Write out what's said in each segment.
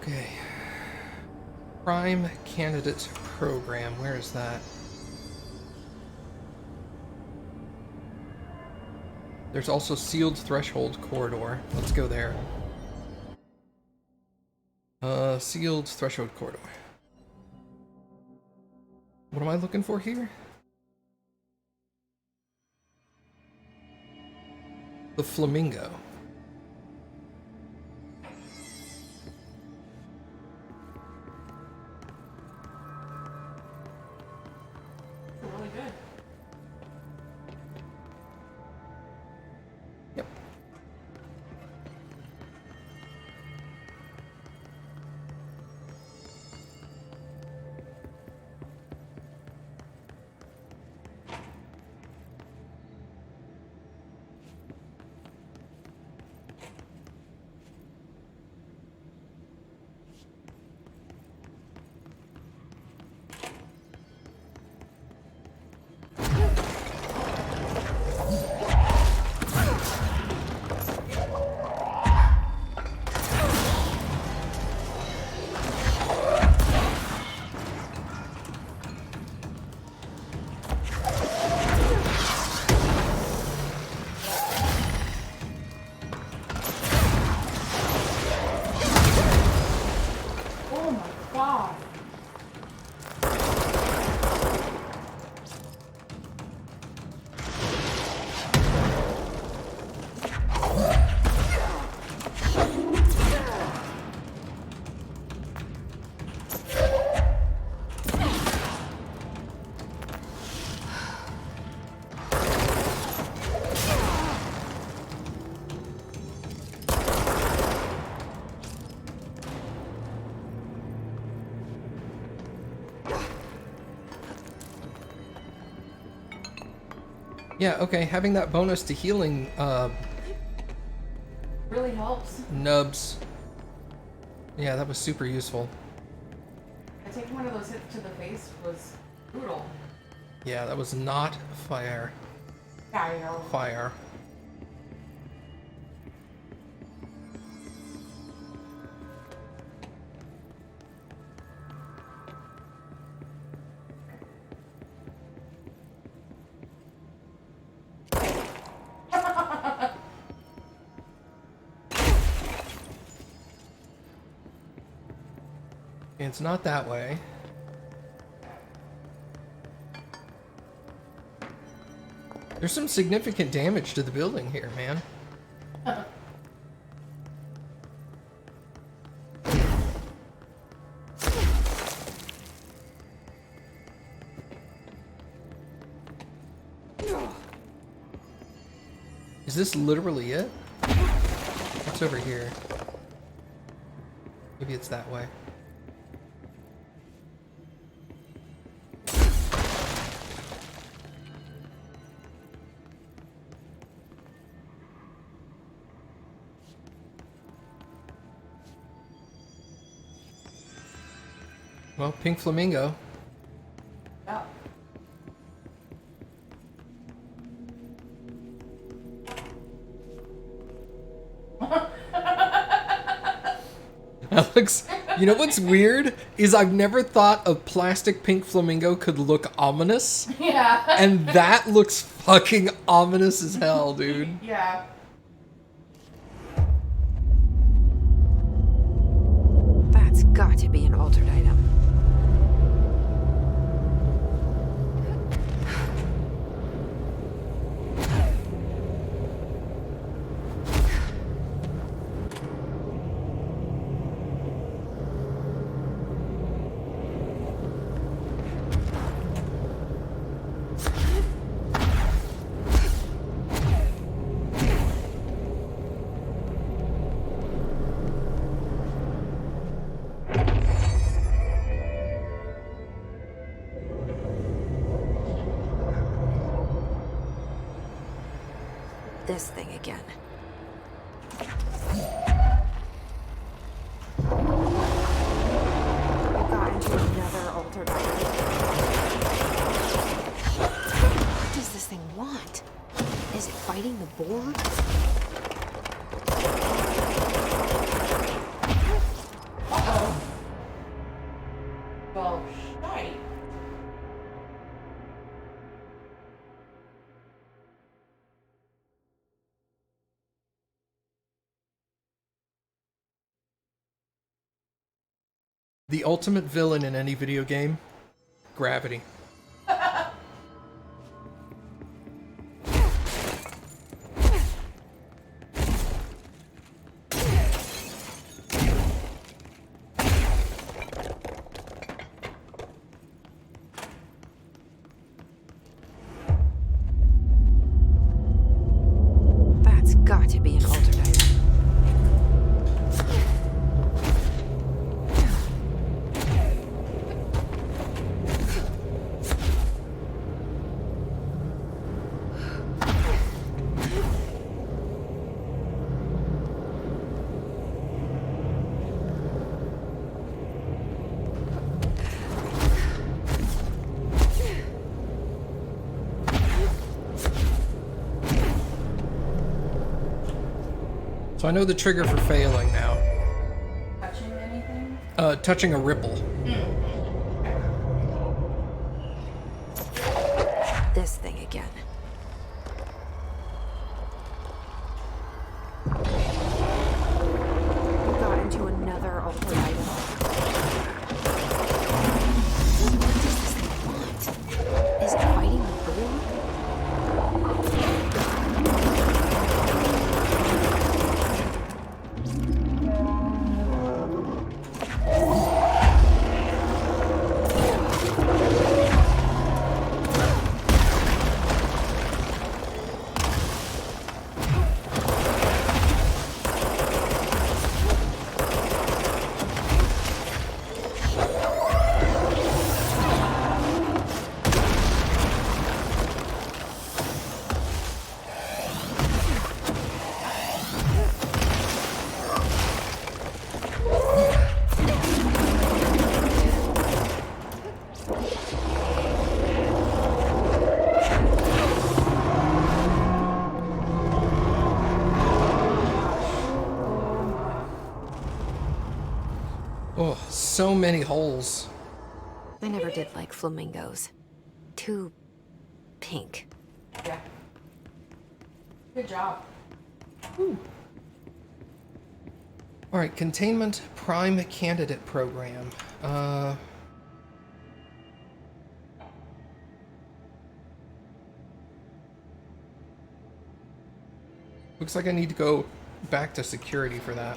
Okay. Prime Candidate Program. Where is that? There's also Sealed Threshold Corridor. Let's go there. Sealed Threshold Corridor. What am I looking for here? The Flamingo. Really good. Yep. Oh my god. Yeah, okay, having that bonus to healing, Really helps. nubs. Yeah, that was super useful. I think one of those hits to the face was brutal. Yeah, that was not fire. Fire. Fire. It's not that way. There's some significant damage to the building here, man. Is this literally it? What's over here? Maybe it's that way. Well, pink flamingo. Yeah. That looks... You know what's weird? Is I've never thought a plastic pink flamingo could look ominous. Yeah. And that looks fucking ominous as hell, dude. Yeah. That's got to be an altered item. This thing again. We've gotten to another altered item. What does this thing want? Is it fighting the board? Uh-oh. The ultimate villain in any video game? Gravity. That's got to be an altered item. So I know the trigger for failing now. Touching anything? Touching a ripple. This thing again. We got into another altered item. What does this thing want? Is it fighting the blue? Oh, so many holes. I never did like flamingos. Too pink. Yeah. Good job. Alright, Containment Prime Candidate Program. Looks like I need to go back to security for that.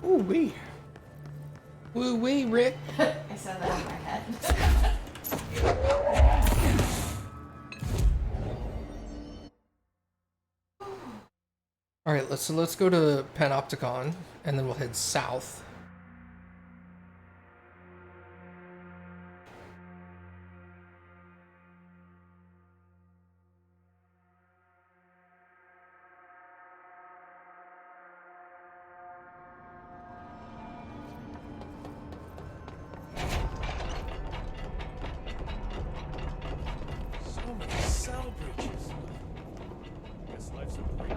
Ooh-wee. Woo-wee, Rick. I said that in my head. Alright, let's go to Panopticon, and then we'll head south. So many cell bridges. Guess life's a bridge.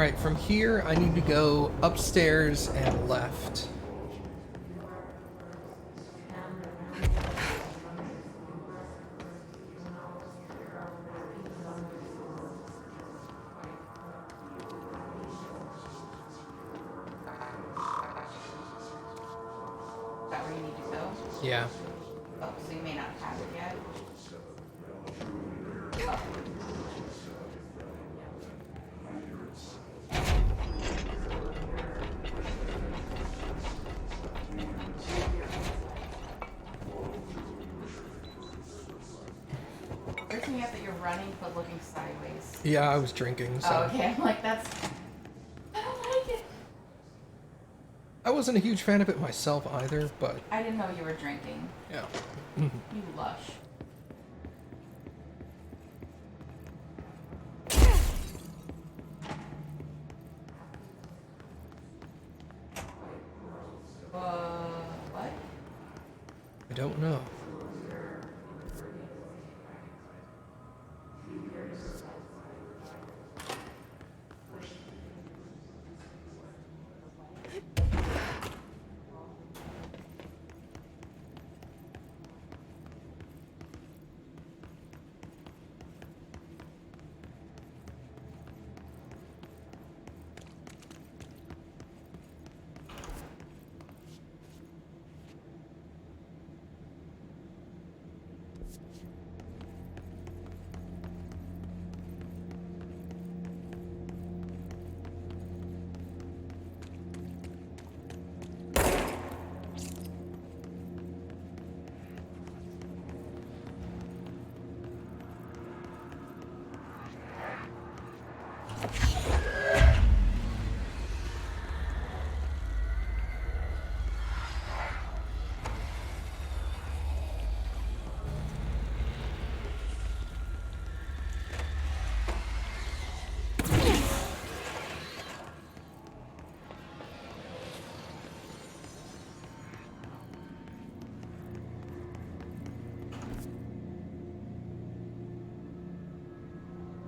Alright, from here I need to go upstairs and left. Is that where you need to go? Yeah. Oh, so you may not have it yet. Freaks me out that you're running but looking sideways. Yeah, I was drinking, so. Oh, okay. I'm like, that's. I don't like it. I wasn't a huge fan of it myself either, but I didn't know you were drinking. yeah. You lush. What? I don't know.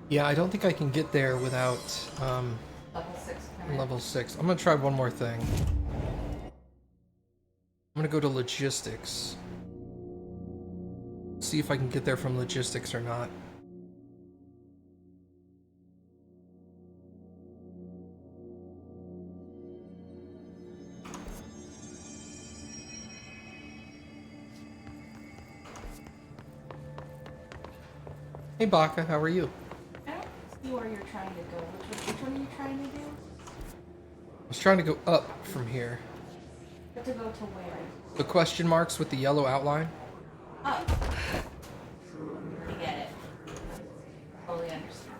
Yeah, I don't think I can get there without Level 6 camera. level 6. I'm gonna try one more thing. I'm gonna go to logistics. See if I can get there from logistics or not. Hey Baka, how are you? I don't see where you're trying to go. Which one are you trying to do? I was trying to go up from here. But to go to where? The question marks with the yellow outline. Up. I get it. Totally understand.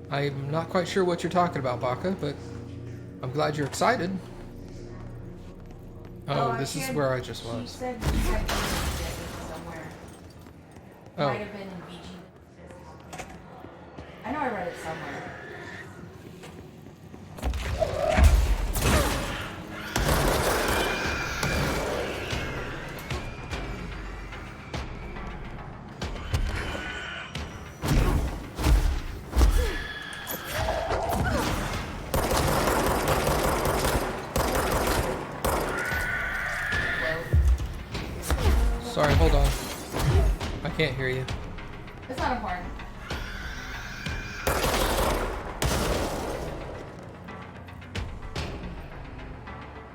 I'm not quite sure what you're talking about, Baka, but I'm glad you're excited. Oh, this is where I just She was. said you had been somewhere. Oh. Might have been in BG. I know I read it somewhere. Sorry, hold on. I can't hear you. It's not important.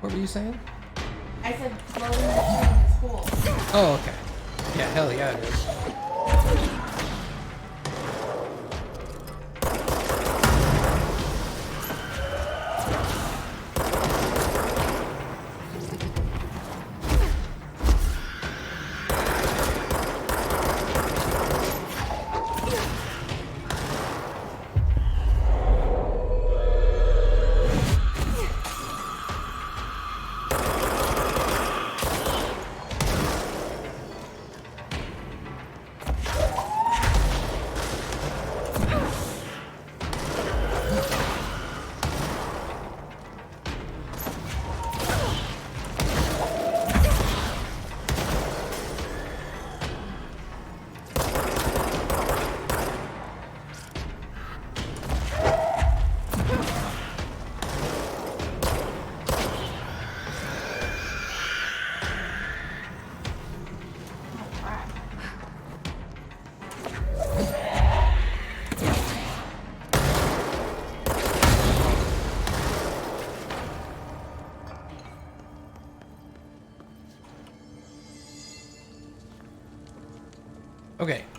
What were you saying? I said floating at school. Oh, okay. Yeah, hell yeah it is.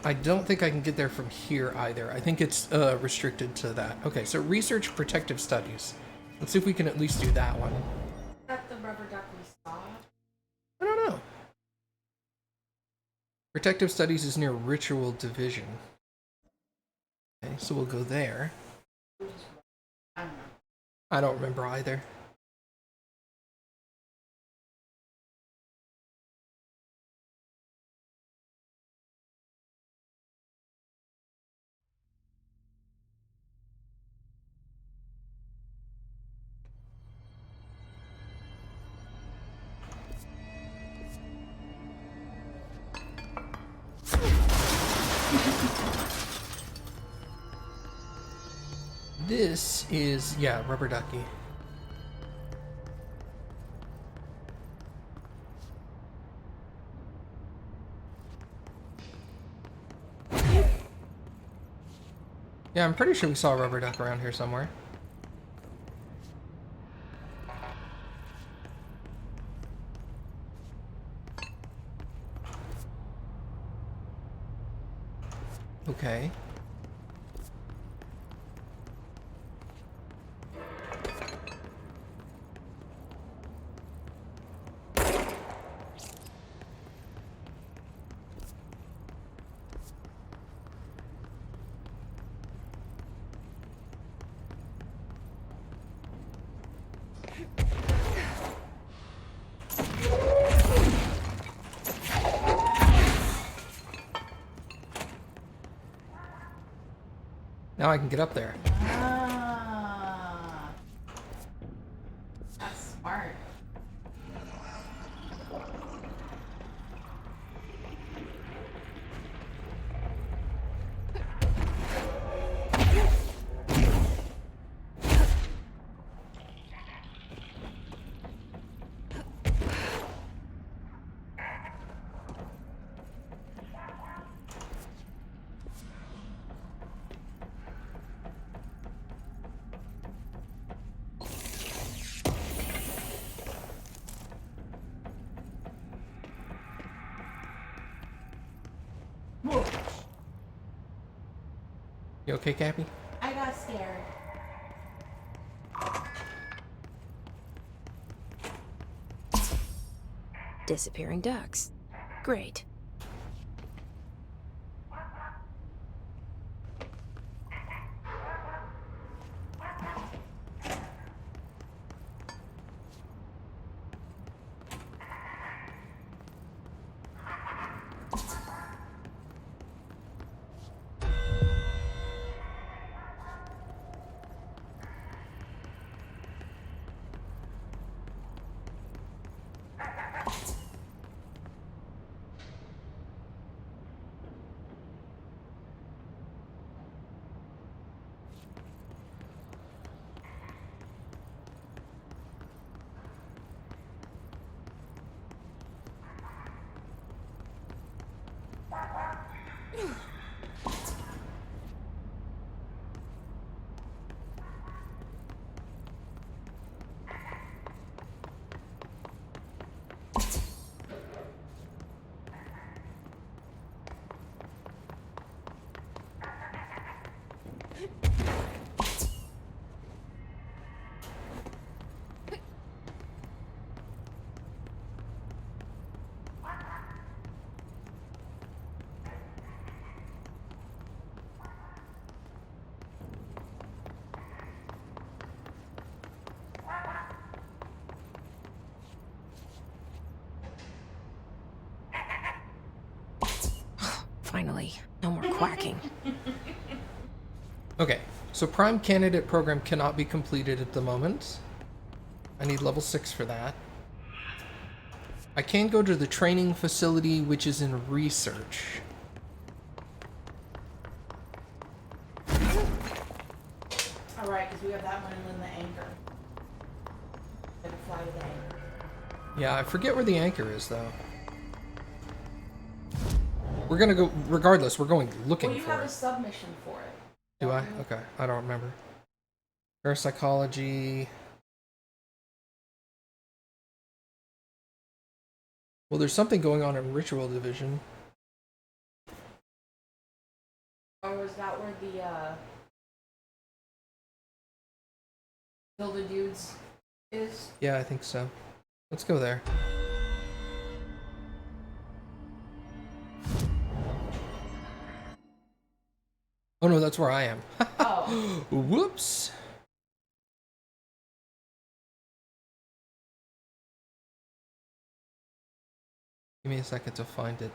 I don't think I can get there from here either. I think it's restricted to that. Okay, so research protective studies. Let's see if we can at least do that one. Is that the rubber duck we saw? I don't know. Protective studies is near ritual division. Okay, so we'll go there. I don't know. I don't remember either. This is, yeah, rubber ducky. Yeah, I'm pretty sure we saw a rubber duck around here somewhere. Okay. Now I can get up there. Ah, that's smart. Whoa. You okay, Cappy? I got scared. Disappearing ducks. Great. Finally, no more quacking. Okay, so Prime Candidate program cannot be completed at the moment. I need level 6 for that. I can go to the training facility, which is in research. Alright, because we have that one and then the anchor. Gotta fly to the anchor. Yeah, I forget where the anchor is, though. We're gonna go, regardless, we're going looking Well, you for have a it. submission for it. Do I? Okay, I don't remember. Parapsychology. Well, there's something going on in Ritual Division. Or was that where the Builder Dudes is? Yeah, I think so. Let's go there. Oh no, that's where I am. Oh. Whoops. Give me a second to find it.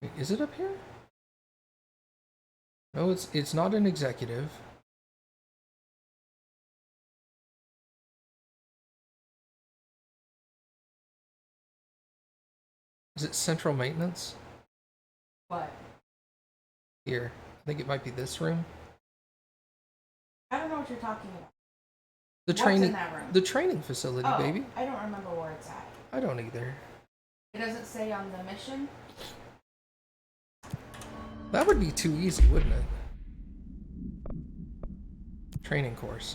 Wait, is it up here? No, it's not an executive. Is it central maintenance? What? Here. I think it might be this room. I don't know what you're talking about. The What's training in that room? the training facility, Oh, baby. I don't remember where it's at. I don't either. It doesn't say on the mission. That would be too easy, wouldn't it? Training course.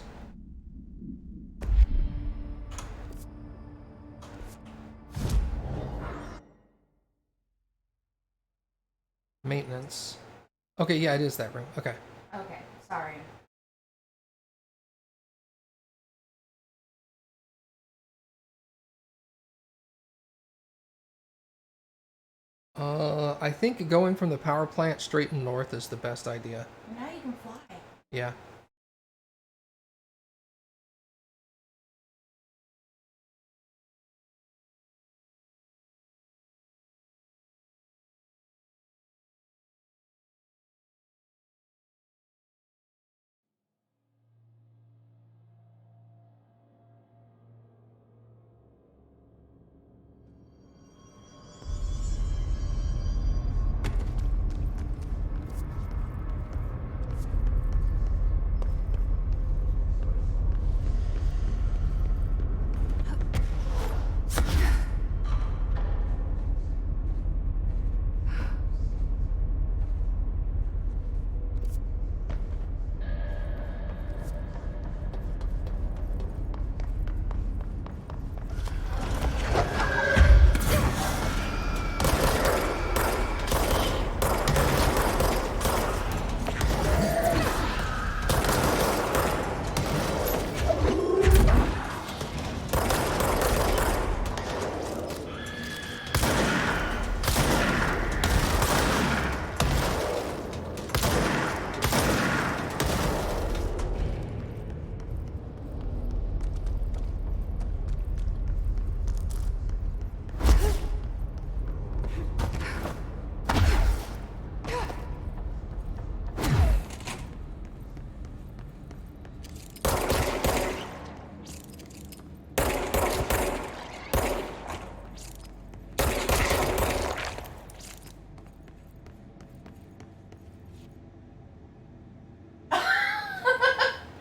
Maintenance. Okay, yeah, it is that room. Okay. Okay, sorry. I think going from the power plant straight north is the best idea. Now you can fly. Yeah.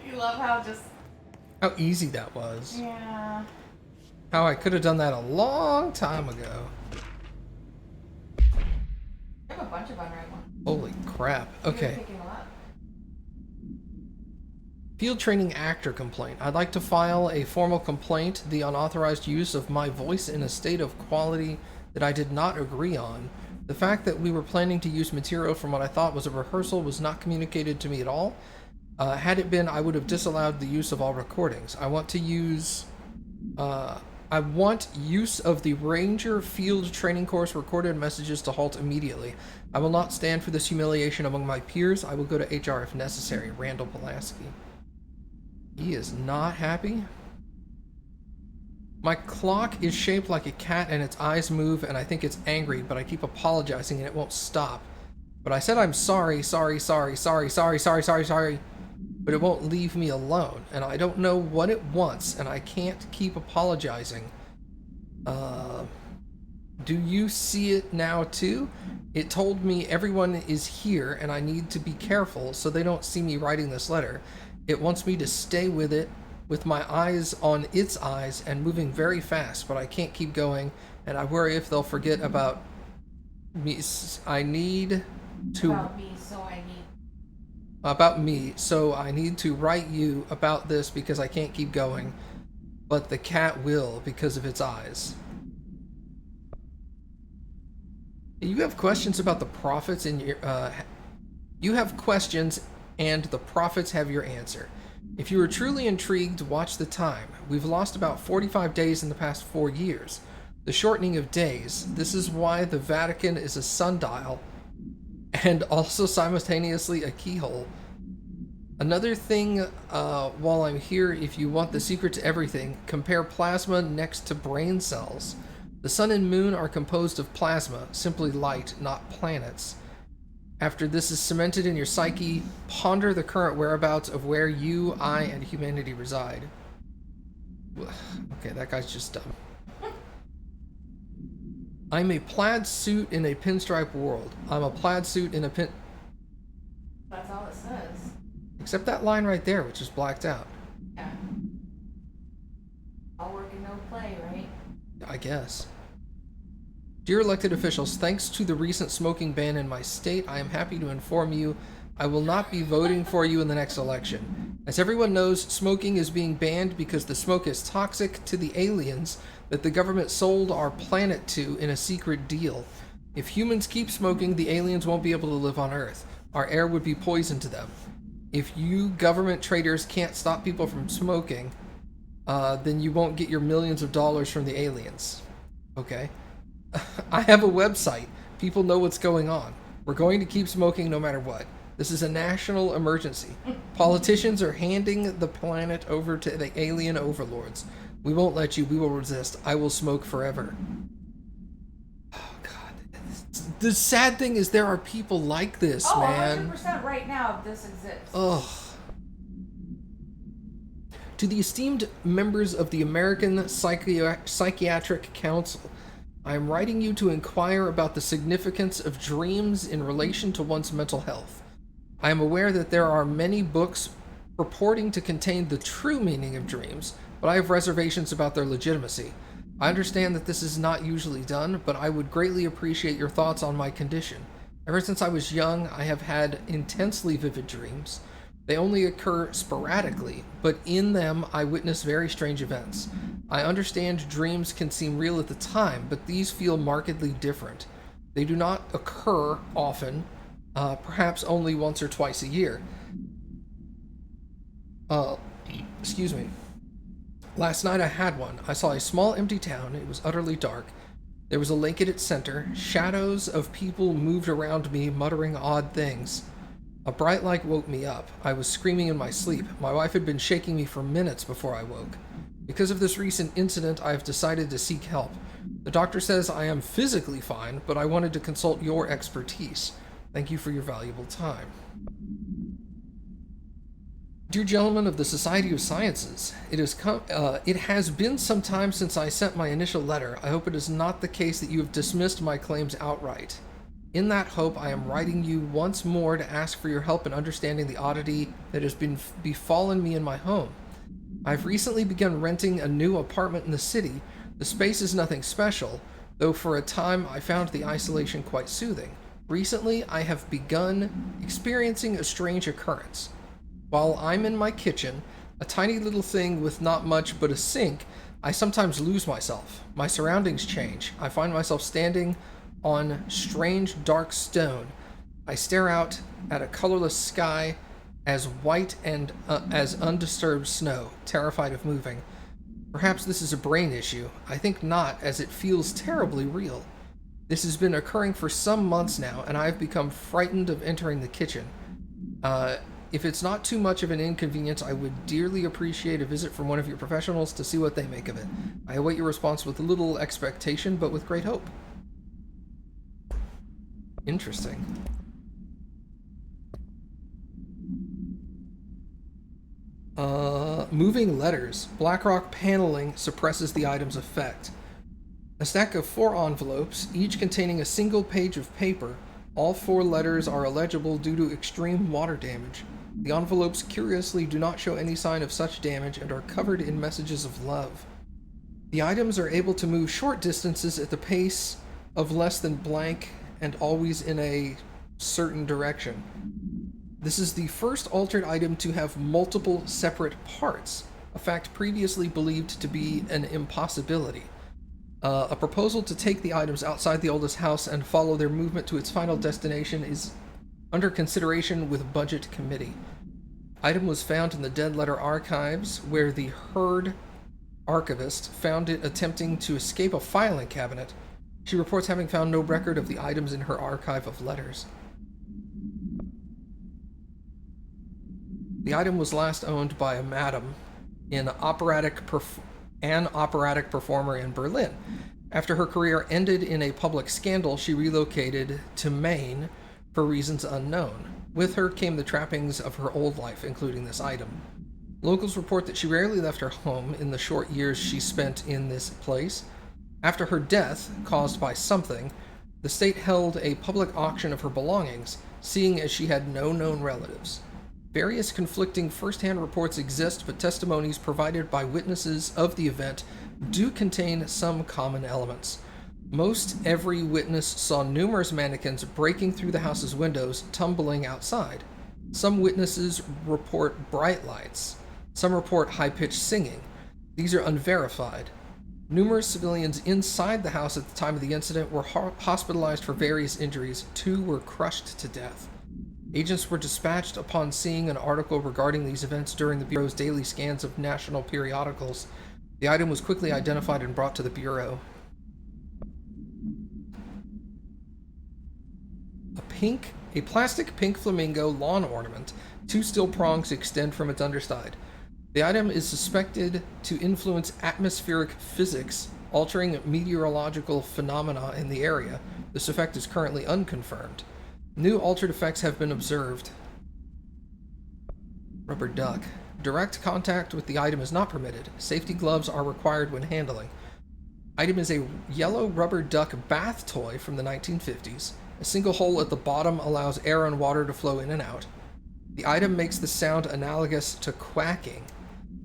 You love how just... How easy that was. Yeah. How I could have done that a long time ago. I have a bunch of unread ones. Holy crap. You're Okay. picking them up. Field training actor complaint. I'd like to file a formal complaint. The unauthorized use of my voice in a state of quality that I did not agree on. The fact that we were planning to use material from what I thought was a rehearsal was not communicated to me at all. Had it been, I would have disallowed the use of all recordings. I want use of the Ranger Field Training Course recorded messages to halt immediately. I will not stand for this humiliation among my peers. I will go to HR if necessary. Randall Pulaski. He is not happy. My clock is shaped like a cat and its eyes move and I think it's angry, but I keep apologizing and it won't stop. But I said I'm sorry, sorry, but it won't leave me alone, and I don't know what it wants, and I can't keep apologizing. Do you see it now too? It told me everyone is here, and I need to be careful so they don't see me writing this letter. It wants me to stay with it, with my eyes on its eyes, and moving very fast, but I can't keep going, and I worry if they'll forget about me. I need to... About me, so I need to write you about this because I can't keep going. but the cat will because of its eyes. You have questions about the prophets in your you have questions and the prophets have your answer. If you are truly intrigued, watch the time. We've lost about 45 days in the past 4 years. The shortening of days. This is why the Vatican is a sundial and also simultaneously a keyhole. Another thing, while I'm here, if you want the secret to everything, compare plasma next to brain cells. The sun and moon are composed of plasma, simply light, not planets. After this is cemented in your psyche, ponder the current whereabouts of where you, I, and humanity reside. Okay, that guy's just dumb. I'm a plaid suit in a pinstripe world. I'm a plaid suit in a pin... That's all it says. Except that line right there, which is blacked out. Yeah. All work and no play, right? I guess. Dear elected officials, thanks to the recent smoking ban in my state, I am happy to inform you I will not be voting for you in the next election. As everyone knows, smoking is being banned because the smoke is toxic to the aliens that the government sold our planet to in a secret deal. If humans keep smoking, the aliens won't be able to live on Earth. Our air would be poison to them. If you government traitors can't stop people from smoking, then you won't get your millions of dollars from the aliens. Okay. I have a website. People know what's going on. We're going to keep smoking no matter what. This is a national emergency. Politicians are handing the planet over to the alien overlords. We won't let you. We will resist. I will smoke forever. Oh, God. The sad thing is there are people like this, man. 100% right now this exists. Ugh. To the esteemed members of the American Psychiatric Council, I am writing you to inquire about the significance of dreams in relation to one's mental health. I am aware that there are many books purporting to contain the true meaning of dreams, but I have reservations about their legitimacy. I understand that this is not usually done, but I would greatly appreciate your thoughts on my condition. Ever since I was young, I have had intensely vivid dreams. They only occur sporadically, but in them I witness very strange events. I understand dreams can seem real at the time, but these feel markedly different. They do not occur often, perhaps only once or twice a year. Excuse me. Last night I had one. I saw a small empty town. It was utterly dark. There was a lake at its center. Shadows of people moved around me, muttering odd things. A bright light woke me up. I was screaming in my sleep. My wife had been shaking me for minutes before I woke. Because of this recent incident, I have decided to seek help. The doctor says I am physically fine, but I wanted to consult your expertise. Thank you for your valuable time. Dear gentlemen of the Society of Sciences, it has been some time since I sent my initial letter. I hope it is not the case that you have dismissed my claims outright. In that hope, I am writing you once more to ask for your help in understanding the oddity that has befallen me in my home. I've recently begun renting a new apartment in the city. The space is nothing special, though for a time I found the isolation quite soothing. Recently, I have begun experiencing a strange occurrence. While I'm in my kitchen, a tiny little thing with not much but a sink, I sometimes lose myself. My surroundings change. I find myself standing on strange dark stone. I stare out at a colorless sky as white and as undisturbed snow, terrified of moving. Perhaps this is a brain issue. I think not, as it feels terribly real. This has been occurring for some months now, and I have become frightened of entering the kitchen. If it's not too much of an inconvenience, I would dearly appreciate a visit from one of your professionals to see what they make of it. I await your response with little expectation, but with great hope. Interesting. Moving letters. BlackRock paneling suppresses the item's effect. A stack of 4 envelopes, each containing a single page of paper. All 4 letters are illegible due to extreme water damage. The envelopes curiously do not show any sign of such damage and are covered in messages of love. The items are able to move short distances at the pace of less than blank and always in a certain direction. This is the first altered item to have multiple separate parts. a fact previously believed to be an impossibility. A proposal to take the items outside the oldest house and follow their movement to its final destination is under consideration with Budget Committee. Item was found in the Dead Letter Archives, where the Herd archivist found it attempting to escape a filing cabinet. She reports having found no record of the items in her archive of letters. The item was last owned by a madam, an operatic performer in Berlin. After her career ended in a public scandal, she relocated to Maine for reasons unknown. With her came the trappings of her old life, including this item. Locals report that she rarely left her home in the short years she spent in this place. After her death, caused by something, the state held a public auction of her belongings, seeing as she had no known relatives. Various conflicting first-hand reports exist, but testimonies provided by witnesses of the event do contain some common elements. Most every witness saw numerous mannequins breaking through the house's windows, tumbling outside. Some witnesses report bright lights. Some report high-pitched singing. These are unverified. Numerous civilians inside the house at the time of the incident were hospitalized for various injuries. 2 were crushed to death. Agents were dispatched upon seeing an article regarding these events during the Bureau's daily scans of national periodicals. The item was quickly identified and brought to the Bureau. A plastic pink flamingo lawn ornament. 2 steel prongs extend from its underside. The item is suspected to influence atmospheric physics, altering meteorological phenomena in the area. This effect is currently unconfirmed. New altered effects have been observed. Rubber duck. Direct contact with the item is not permitted. Safety gloves are required when handling. Item is a yellow rubber duck bath toy from the 1950s. A single hole at the bottom allows air and water to flow in and out. The item makes the sound analogous to quacking.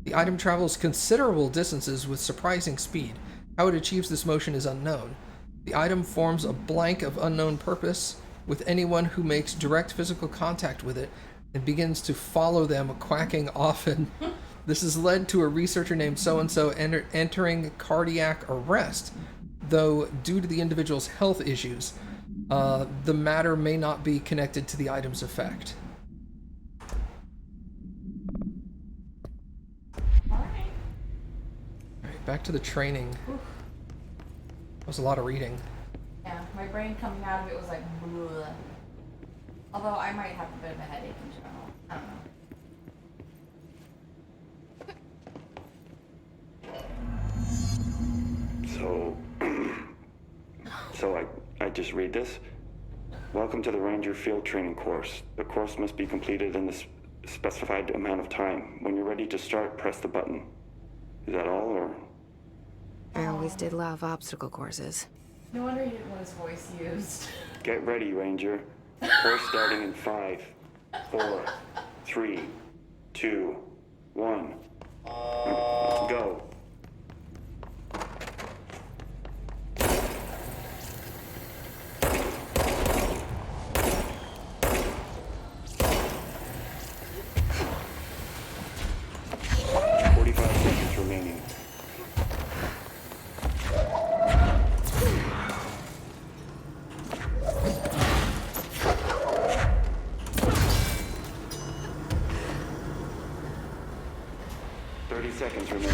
The item travels considerable distances with surprising speed. How it achieves this motion is unknown. The item forms a blank of unknown purpose with anyone who makes direct physical contact with it and begins to follow them, quacking often. This has led to a researcher named so-and-so entering cardiac arrest, though due to the individual's health issues, the matter may not be connected to the item's effect. Alright, back to the training. Oof. That was a lot of reading. Yeah, my brain coming out of it was like, bleh. Although I might have a bit of a headache in general. I don't know. So I just read this. Welcome to the Ranger Field Training course. The course must be completed in the specified amount of time. When you're ready to start, press the button. Is that all, or? I always did love obstacle courses. No wonder you didn't want his voice used. Get ready, Ranger. Course starting in 5, 4, 3, 2, 1. Go. Remaining. 30 seconds remaining.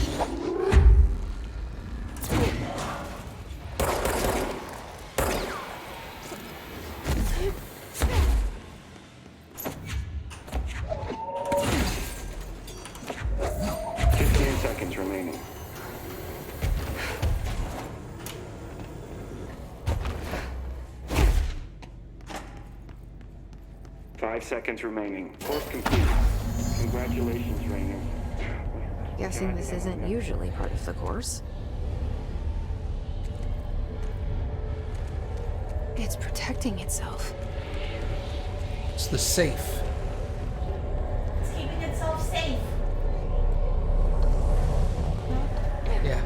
Remaining. 5 seconds remaining. Course complete. Congratulations, Rainer. Guessing this isn't usually part of the course. It's protecting itself. It's the safe. It's keeping itself safe. Yeah.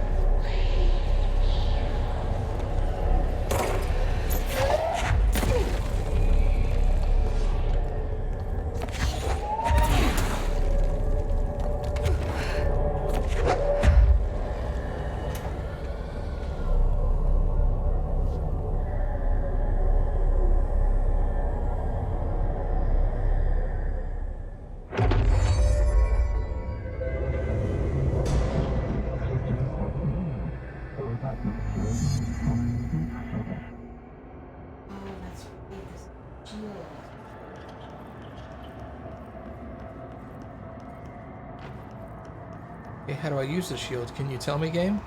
Okay, how do I use the shield? Can you tell me, game?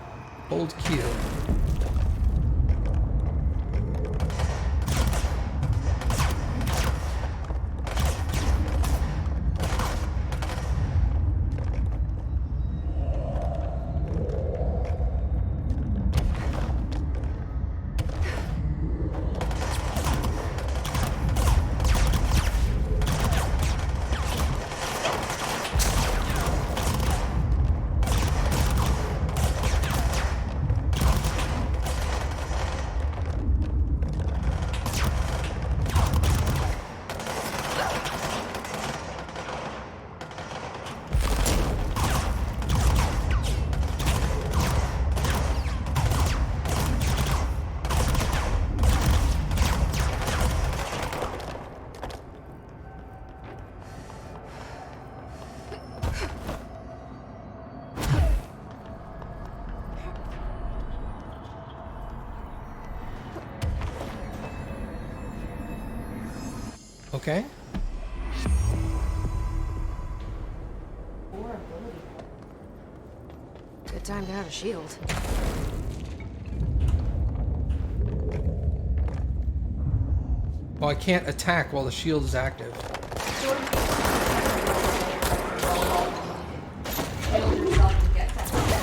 Hold Q. Okay. Or ability. Good time to have a shield. Oh, I can't attack while the shield is active. Shield yourself to get that.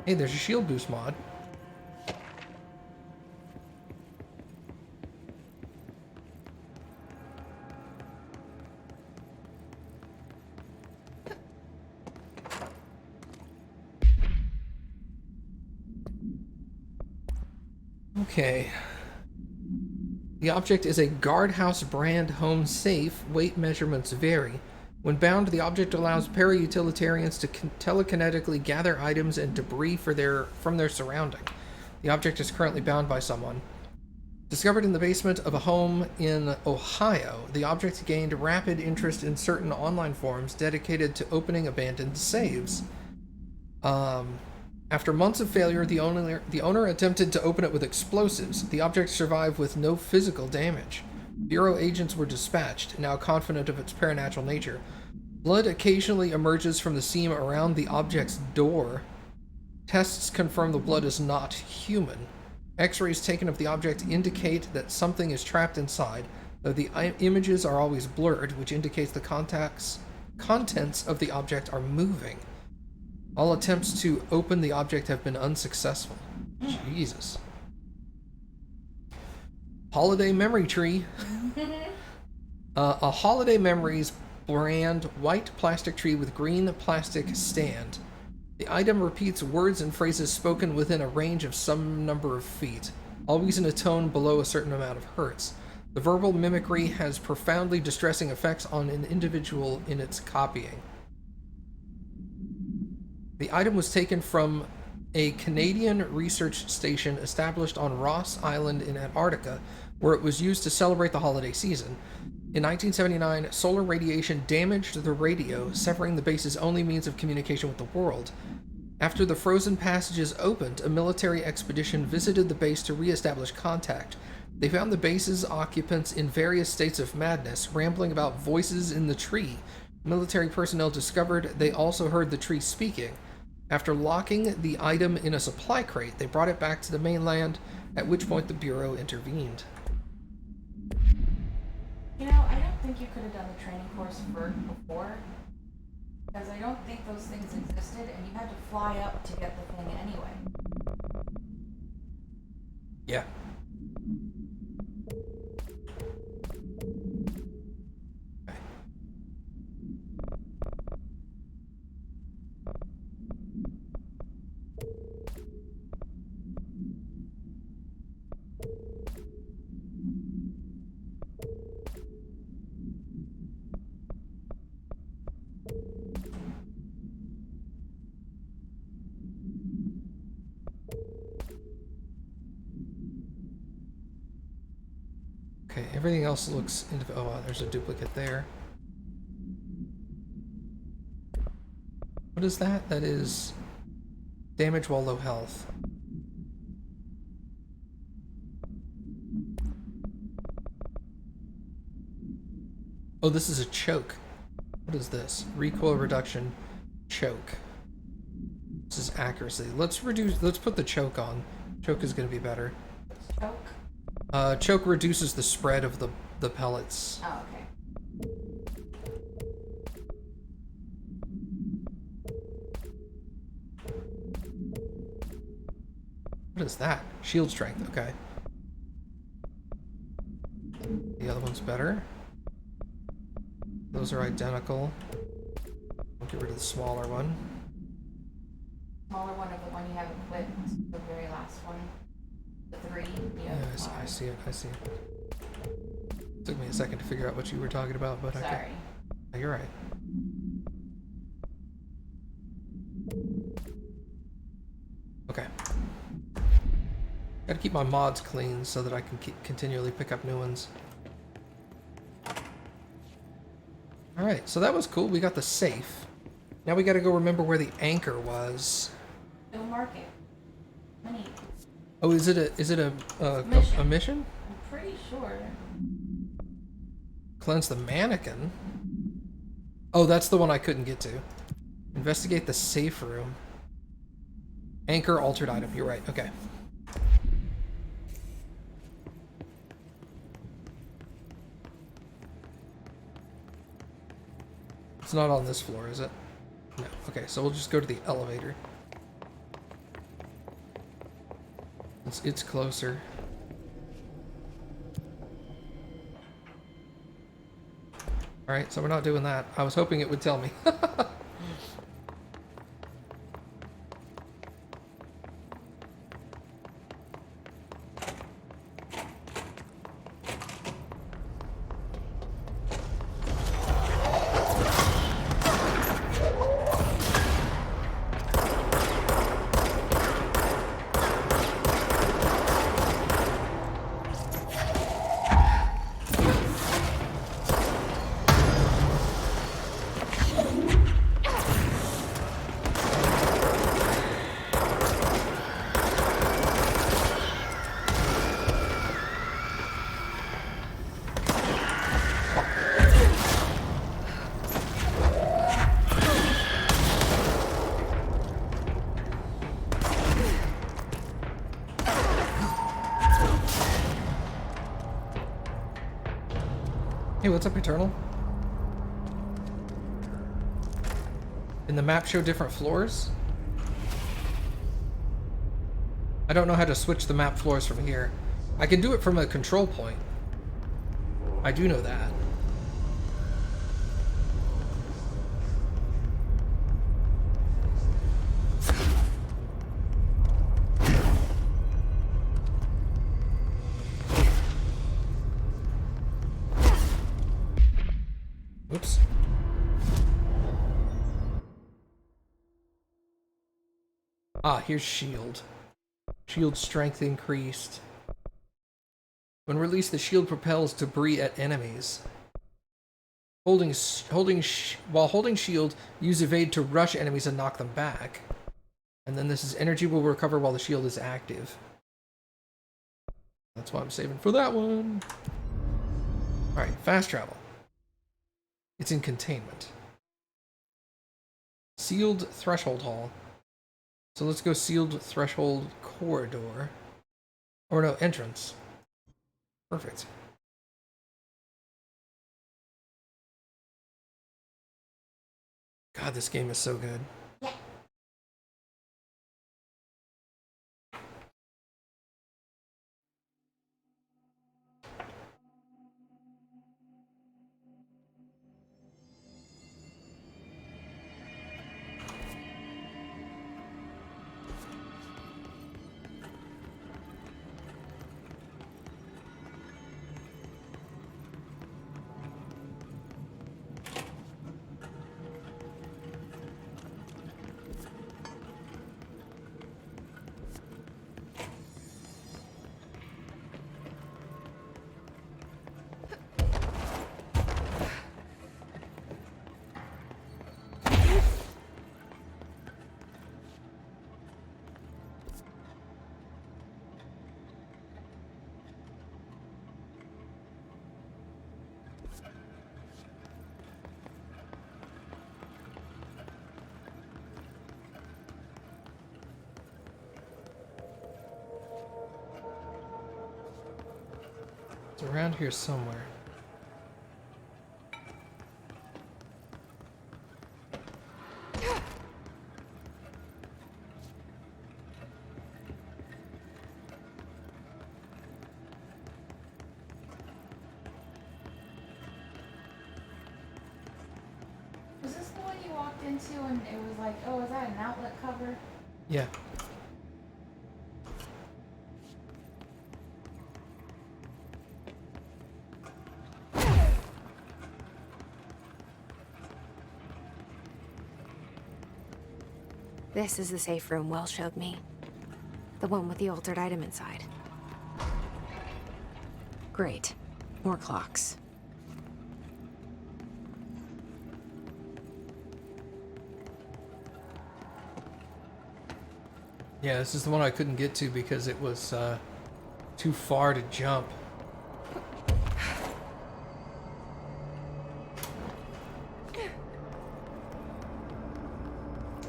Hey, there's a shield boost mod. Okay. The object is a guardhouse brand home safe. Weight measurements vary. When bound, the object allows para-utilitarians to telekinetically gather items and debris from their surrounding. The object is currently bound by someone. Discovered in the basement of a home in Ohio, the object gained rapid interest in certain online forums dedicated to opening abandoned saves. After months of failure, the owner attempted to open it with explosives. The object survived with no physical damage. Bureau agents were dispatched, now confident of its paranatural nature. Blood occasionally emerges from the seam around the object's door. Tests confirm the blood is not human. X-rays taken of the object indicate that something is trapped inside, though the images are always blurred, which indicates the contents of the object are moving. All attempts to open the object have been unsuccessful. Jesus. Holiday memory tree. A Holiday Memories brand white plastic tree with green plastic stand. The item repeats words and phrases spoken within a range of some number of feet, always in a tone below a certain amount of hertz. The verbal mimicry has profoundly distressing effects on an individual in its copying. The item was taken from a Canadian research station established on Ross Island in Antarctica, where it was used to celebrate the holiday season. In 1979, solar radiation damaged the radio, severing the base's only means of communication with the world. After the frozen passages opened, a military expedition visited the base to re-establish contact. They found the base's occupants in various states of madness, rambling about voices in the tree. Military personnel discovered they also heard the tree speaking. After locking the item in a supply crate, they brought it back to the mainland, at which point the Bureau intervened. You know, I don't think you could have done the training course before, because I don't think those things existed, and you had to fly up to get the thing anyway. Yeah. Okay, everything else looks... Oh, there's a duplicate there. What is that? That is damage while low health. Oh, this is a choke. What is this? Recoil reduction choke. This is accuracy. Let's put the choke on. Choke is going to be better. Choke? Choke reduces the spread of the pellets. Oh, okay. What is that? Shield strength, okay. The other one's better. Those are identical. I'll get rid of the smaller one. Smaller one of the one you have equipped, the very last one. The 3. Yeah, I see it. I see it. Took me a second to figure out what you were talking about, but Sorry. okay. No, you're right. Okay. Gotta keep my mods clean so that I can continually pick up new ones. Alright, so that was cool. We got the safe. Now we gotta go remember where the anchor was. Go mark it. Money. Oh, is it a Mission. mission? I'm pretty sure. Cleanse the mannequin? Oh, that's the one I couldn't get to. Investigate the safe room. Anchor altered item. You're right. Okay. It's not on this floor, is it? No. Okay, so we'll just go to the elevator. It's closer. Alright, so we're not doing that. I was hoping it would tell me. Hey, what's up, Eternal? Can the map show different floors? I don't know how to switch the map floors from here. I can do it from a control point. I do know that. Oops. Ah, here's shield. Shield strength increased. When released, the shield propels debris at enemies. While holding shield, use evade to rush enemies and knock them back. And then this is energy will recover while the shield is active. That's why I'm saving for that one. Alright, fast travel. It's in containment. Sealed threshold hall. So let's go sealed threshold corridor. Or no, entrance. Perfect. God, this game is so good. It's around here somewhere. Was this the one you walked into and it was like, oh, is that an outlet cover? Yeah. This is the safe room Will showed me. The one with the altered item inside. Great. More clocks. Yeah, this is the one I couldn't get to because it was too far to jump.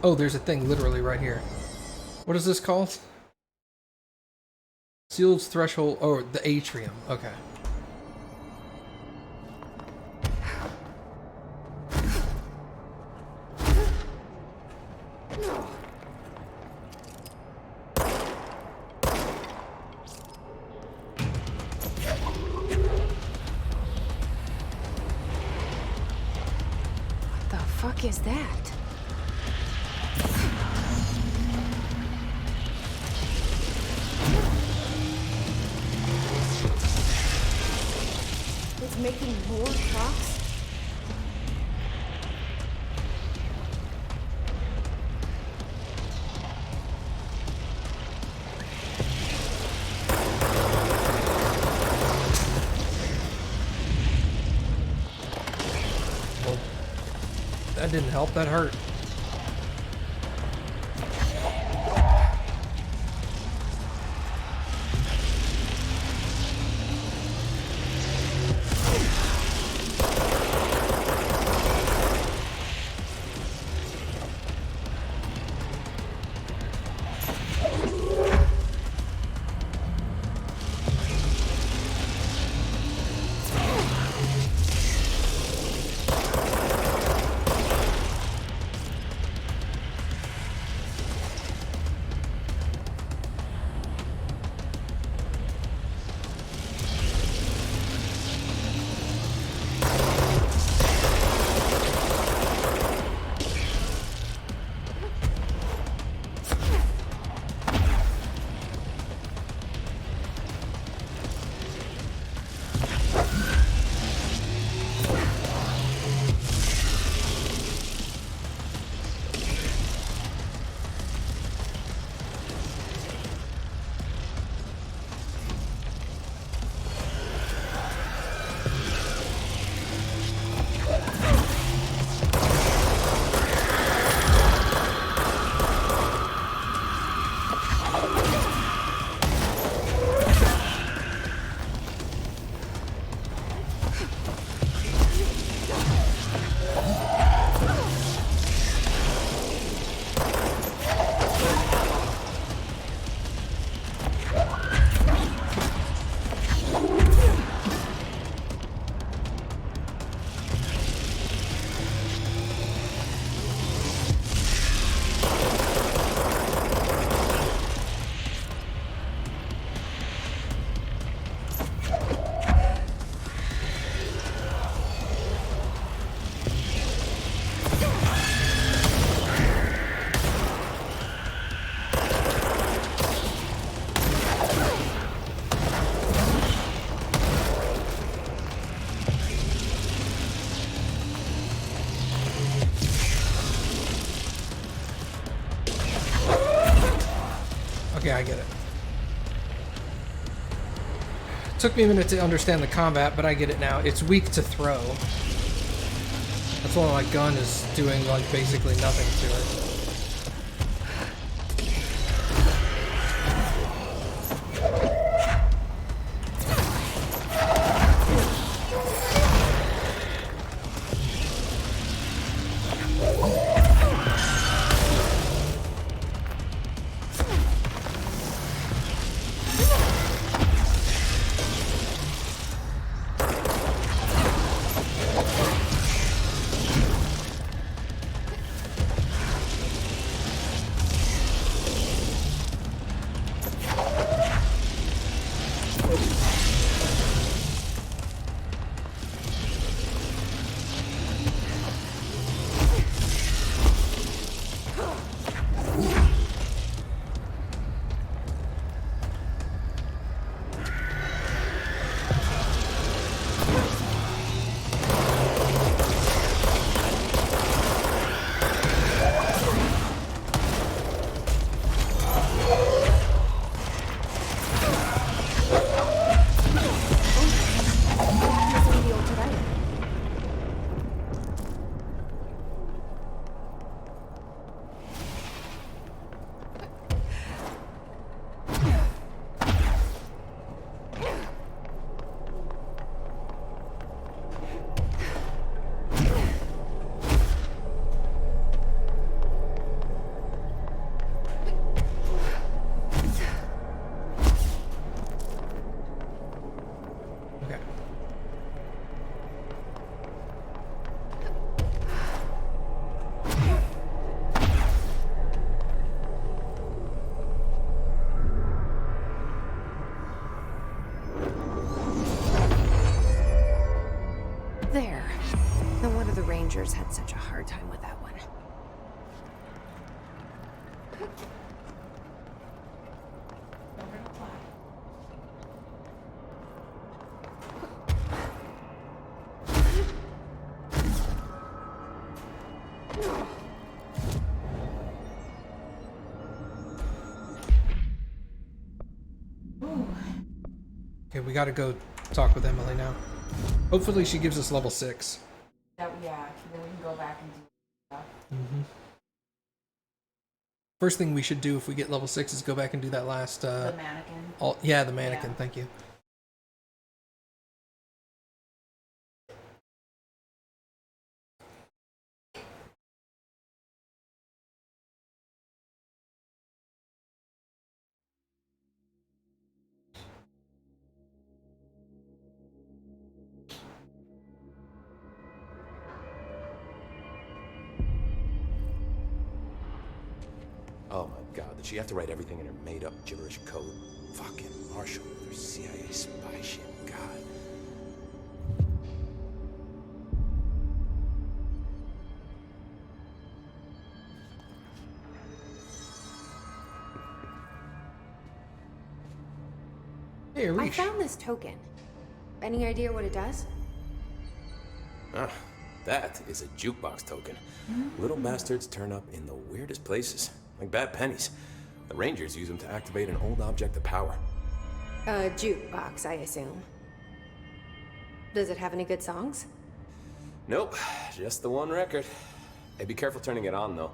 Oh, there's a thing literally right here. What is this called? Sealed threshold. Oh, the atrium. Okay. What the fuck is that? It's making more clocks? Well, that didn't help. That hurt. Okay, I get it. Took me a minute to understand the combat, but I get it now. It's weak to throw. That's why my gun is doing, like, basically nothing to it. No wonder the Rangers had such a hard time with that one. Over to flat. Ooh. Okay, we gotta go talk with Emily now. Hopefully she gives us level 6. Yeah, then we can go back and do stuff. First thing we should do if we get level 6 is go back and do that last, The mannequin. yeah, the mannequin, Yeah. thank you. Oh my god, did she have to write everything in her made-up gibberish code? Fucking Marshall with her CIA spy shit, god. Hey, I Arish. found this token. Any idea what it does? Ah, that is a jukebox token. Little bastards turn up in the weirdest places, like bad pennies. The Rangers use them to activate an old object of power. A jukebox, I assume. Does it have any good songs? Nope, just the one record. Hey, be careful turning it on, though.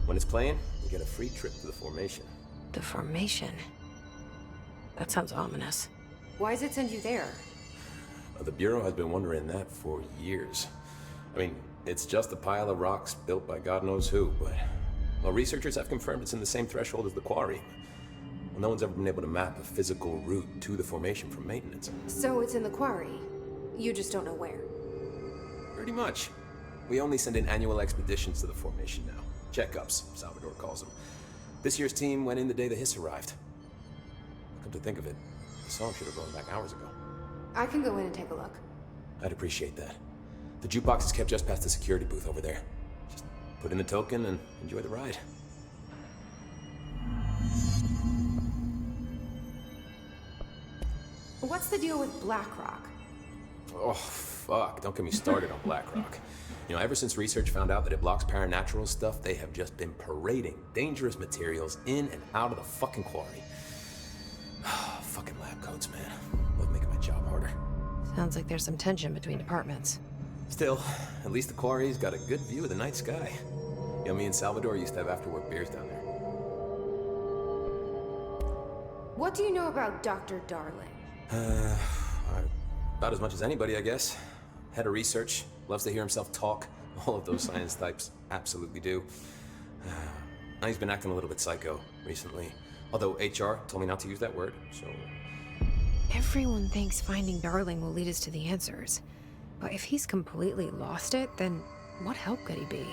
When it's playing, you get a free trip to the formation. The formation. That sounds ominous. Why does it send you there? The Bureau has been wondering that for years. I mean, it's just a pile of rocks built by God knows who, but... Well, researchers have confirmed it's in the same threshold as the quarry. Well, no one's ever been able to map a physical route to the formation from maintenance. So it's in the quarry. You just don't know where. Pretty much. We only send in annual expeditions to the formation now. Checkups, Salvador calls them. This year's team went in the day the hiss arrived. Come to think of it, the song should have gone back hours ago. I can go in and take a look. I'd appreciate that. The jukebox is kept just past the security booth over there. Just put in the token and enjoy the ride. What's the deal with BlackRock? Oh, fuck. Don't get me started on BlackRock. You know, ever since research found out that it blocks paranatural stuff, they have just been parading dangerous materials in and out of the fucking quarry. Fucking lab coats, man. Love making my job harder. Sounds like there's some tension between departments. Still, at least the quarry's got a good view of the night sky. You know, me and Salvador used to have after-work beers down there. What do you know about Dr. Darling? About as much as anybody, I guess. Head of research, loves to hear himself talk. All of those science types absolutely do. Now he's been acting a little bit psycho recently. Although HR told me not to use that word, so... Everyone thinks finding Darling will lead us to the answers. But if he's completely lost it, then what help could he be?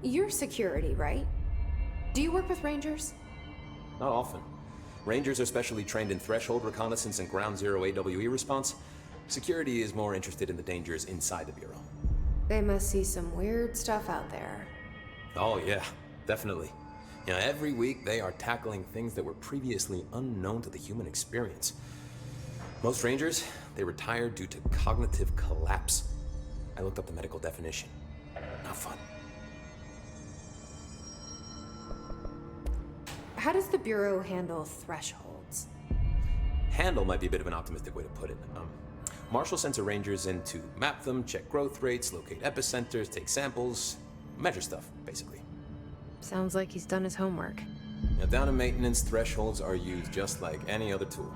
You're security, right? Do you work with Rangers? Not often. Rangers are specially trained in threshold reconnaissance and ground zero AWE response. Security is more interested in the dangers inside the Bureau. They must see some weird stuff out there. Oh yeah, definitely. You know, every week they are tackling things that were previously unknown to the human experience. Most Rangers, they retire due to cognitive collapse. I looked up the medical definition. Not fun. How does the Bureau handle thresholds? Handle might be a bit of an optimistic way to put it. Marshall sends her Rangers in to map them, check growth rates, locate epicenters, take samples, measure stuff, basically. Sounds like he's done his homework. Now, down in maintenance, thresholds are used just like any other tool.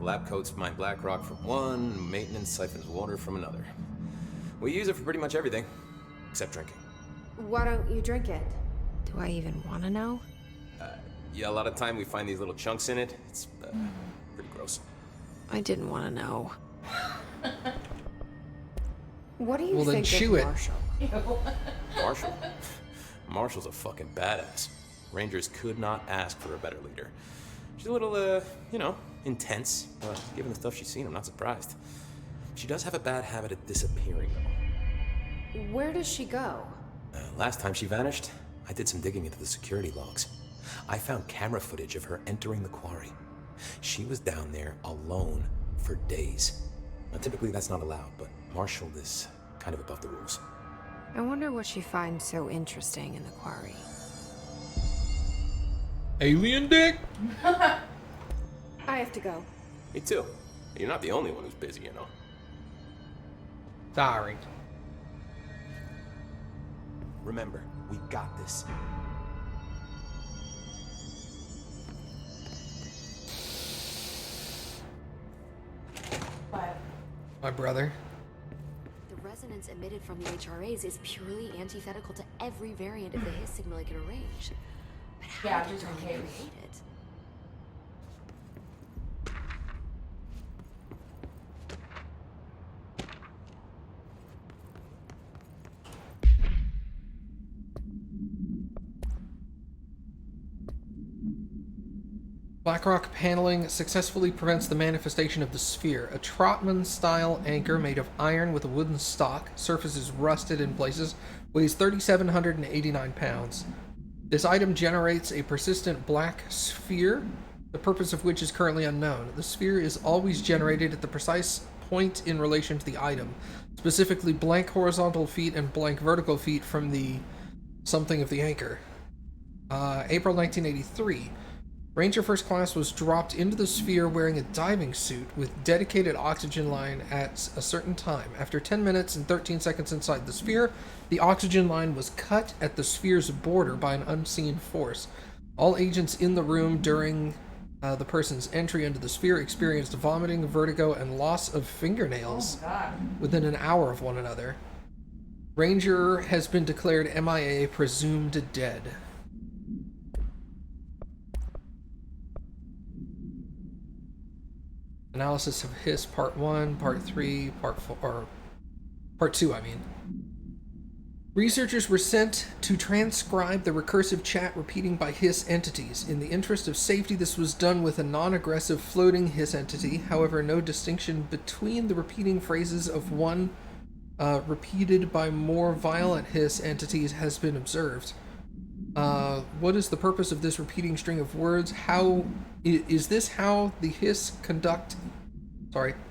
Lab coats mine black rock from one, maintenance siphons water from another. We use it for pretty much everything, except drinking. Why don't you drink it? Do I even want to know? Yeah, a lot of time we find these little chunks in it. It's pretty gross. I didn't want to know. What do you Well, then think chew of it. Marshall? Marshall? Marshall's a fucking badass. Rangers could not ask for a better leader. She's a little, intense, but given the stuff she's seen, I'm not surprised. She does have a bad habit of disappearing, though. Where does she go? Last time she vanished, I did some digging into the security logs. I found camera footage of her entering the quarry. She was down there alone for days. Now, typically that's not allowed, but Marshall is kind of above the rules. I wonder what she finds so interesting in the quarry. Alien dick? I have to go. Me too. You're not the only one who's busy, you know. Sorry. Remember, we got this. But My brother. The resonance emitted from the HRAs is purely antithetical to every variant of the His signal it can arrange. But how Yeah, did just in Darling case. create it? BlackRock paneling successfully prevents the manifestation of the sphere. A Trotman-style anchor made of iron with a wooden stock, surface is rusted in places, weighs 3,789 pounds. This item generates a persistent black sphere, the purpose of which is currently unknown. The sphere is always generated at the precise point in relation to the item, specifically blank horizontal feet and blank vertical feet from the something of the anchor. April 1983. Ranger First Class was dropped into the sphere wearing a diving suit with dedicated oxygen line at a certain time. After 10 minutes and 13 seconds inside the sphere, the oxygen line was cut at the sphere's border by an unseen force. All agents in the room during the person's entry into the sphere experienced vomiting, vertigo, and loss of fingernails oh god. within an hour of one another. Ranger has been declared MIA, presumed dead. Analysis of Hiss Part 1, Part 3, Part 4, or Part 2, I mean. Researchers were sent to transcribe the recursive chat repeating by Hiss entities. In the interest of safety, this was done with a non-aggressive floating Hiss entity. However, no distinction between the repeating phrases of one repeated by more violent Hiss entities has been observed. What is the purpose of this repeating string of words? How is this how the Hiss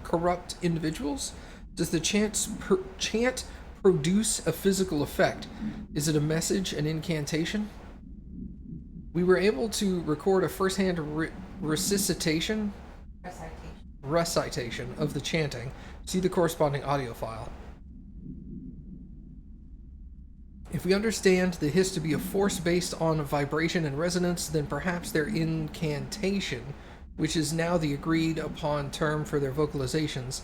corrupt individuals? Does the chant produce a physical effect? Is it a message, an incantation? We were able to record a first-hand recitation of the chanting. See the corresponding audio file. If we understand the Hiss to be a force based on vibration and resonance, then perhaps their incantation, which is now the agreed upon term for their vocalizations,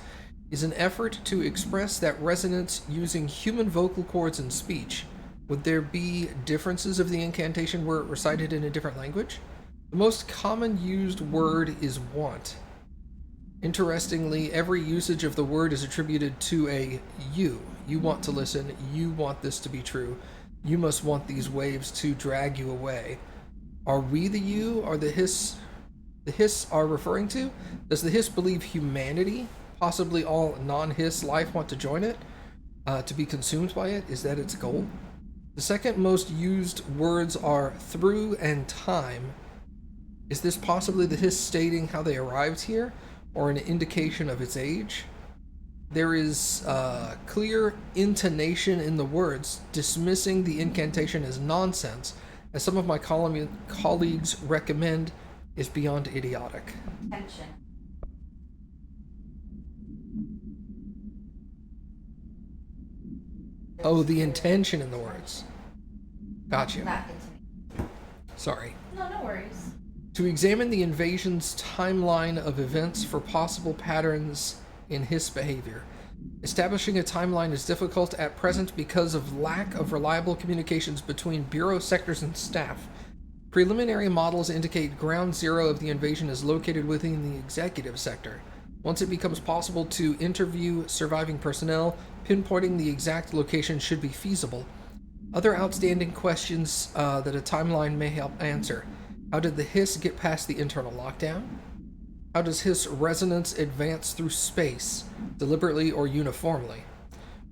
is an effort to express that resonance using human vocal cords and speech. Would there be differences of the incantation were it recited in a different language? The most common used word is want. Interestingly, every usage of the word is attributed to a you. You want to listen, you want this to be true, you must want these waves to drag you away. Are we the you, or the Hiss are referring to? Does the Hiss believe humanity, possibly all non-Hiss life, want to join it? To be consumed by it? Is that its goal? The second most used words are through and time. Is this possibly the Hiss stating how they arrived here, or an indication of its age? There is clear intonation in the words, dismissing the incantation as nonsense, as some of my colleagues recommend, is beyond idiotic. Tension. Oh, the intention in the words. Gotcha. Not into me. Sorry. No, no worries. To examine the invasion's timeline of events for possible patterns in Hiss behavior. Establishing a timeline is difficult at present because of lack of reliable communications between bureau sectors and staff. Preliminary models indicate ground zero of the invasion is located within the executive sector. Once it becomes possible to interview surviving personnel, pinpointing the exact location should be feasible. Other outstanding questions that a timeline may help answer. How did the Hiss get past the internal lockdown? How does Hiss resonance advance through space, deliberately or uniformly?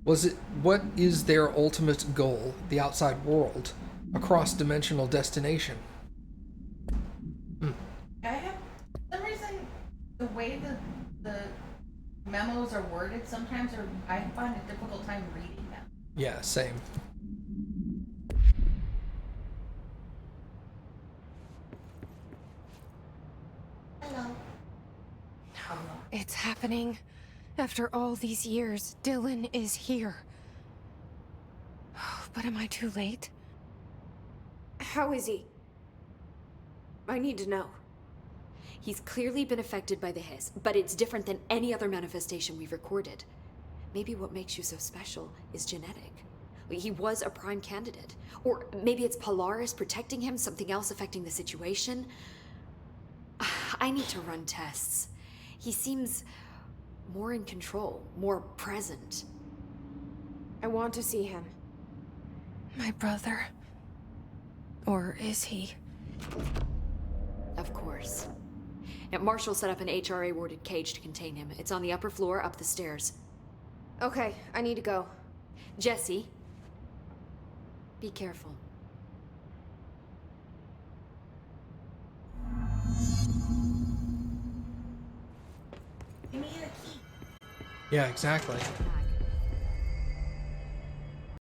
What is their ultimate goal, the outside world, a cross-dimensional destination? I have, for some reason, the way the memos are worded sometimes I find a difficult time reading them. Yeah, same. Hello. It's happening. After all these years, Dylan is here. But am I too late? How is he? I need to know. He's clearly been affected by the hiss, but it's different than any other manifestation we've recorded. Maybe what makes you so special is genetic. He was a prime candidate. Or maybe it's Polaris protecting him, something else affecting the situation. I need to run tests. He seems more in control, more present. I want to see him. My brother. Or is he? Of course. Now, Marshall set up an HRA-warded cage to contain him. It's on the upper floor, up the stairs. Okay, I need to go. Jesse, be careful. You need a key. Yeah, exactly.